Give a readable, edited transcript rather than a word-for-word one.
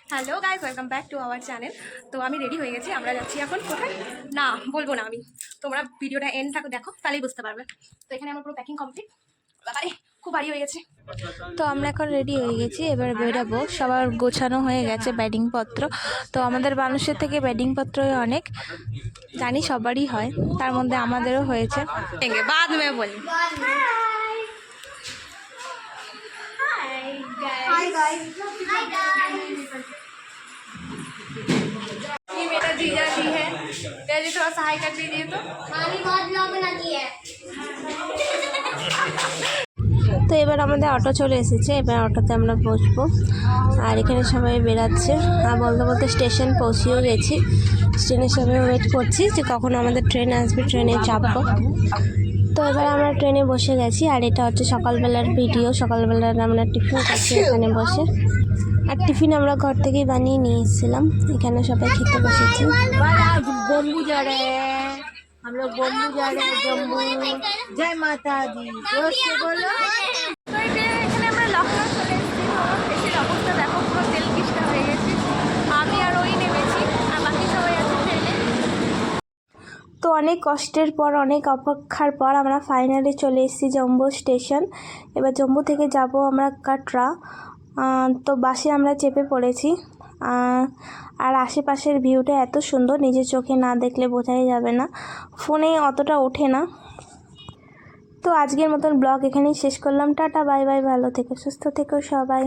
Hello guys, welcome back to our channel. তো আমি ready হয়ে গেছি, আমরা যাচ্ছি এখন কোথায় না বলবো না আমি, তোমরা ভিডিওটা এন্ড থাকো দেখো তাহলেই বুঝতে পারবে। তো এখানে আমার পুরো প্যাকিং কমপ্লিট, বাবারে খুব ভারী হয়ে গেছে। তো আমরা এখন রেডি হয়ে গেছি, এবার বেরাবো। সবার গোছানো হয়ে গেছে ব্যাডিং পত্র। তো আমাদের মানুষের থেকে ব্যাডিং পত্রই অনেক, জানি সবারই হয়, তার মধ্যে আমাদেরও হয়েছে। बाद में बोल। Hi guys. ये मेरा जीजा जी है, जीजा जी थोड़ा सहाय कर दीजिए। तो मामी बहुत ब्लॉग बनाती है। তো এবার আমাদের অটো চলে এসেছে, এবার অটোতে আমরা বসবো। আর এখানে সবাই বেরাচ্ছে, আর বলতে বলতে স্টেশন পৌঁছেও গেছি। ট্রেনের সবাই ওয়েট করছি যে কখন আমাদের ট্রেন আসবে, ট্রেনে চাপবো। তো এবার আমরা ট্রেনে বসে গেছি, আর এটা হচ্ছে সকালবেলার ভিডিও। সকালবেলার আমরা টিফিন করছি এখানে বসে, আর টিফিন আমরা ঘর থেকেই বানিয়ে নিয়ে এসেছিলাম। এখানে সবাই খেতে বসেছি। जम्बू जा रहे हैं हम लोग, जम्बू जा रहे हैं, जम्बू। जय माता दी, जोर से बोलो। তো এখানে আমরা লখনৌ চলে এসেছি। দেশের অবস্থা দেখো, পুরো তেল কিস্তা হয়ে গেছে। আমি আর ওই নেমেছি, আর বাকি সবাই আছে ট্রেনে। তো অনেক কষ্টের পর, অনেক অপেক্ষার পর আমরা ফাইনালি চলে এসেছি জম্মু স্টেশন। এবার জম্মু থেকে যাব আমরা কাটরা। তো বাসে আমরা চেপে পড়েছি। আর আশেপাশের ভিউটা এত সুন্দর, নিজের চোখে না দেখলে বোঝাই যাবে না, ফোনে অতটা ওঠে না। তো আজকের মতন ব্লগ এখানেই শেষ করলাম। টাটা, বাই বাই, ভালো থেকো, সুস্থ থেকো সবাই।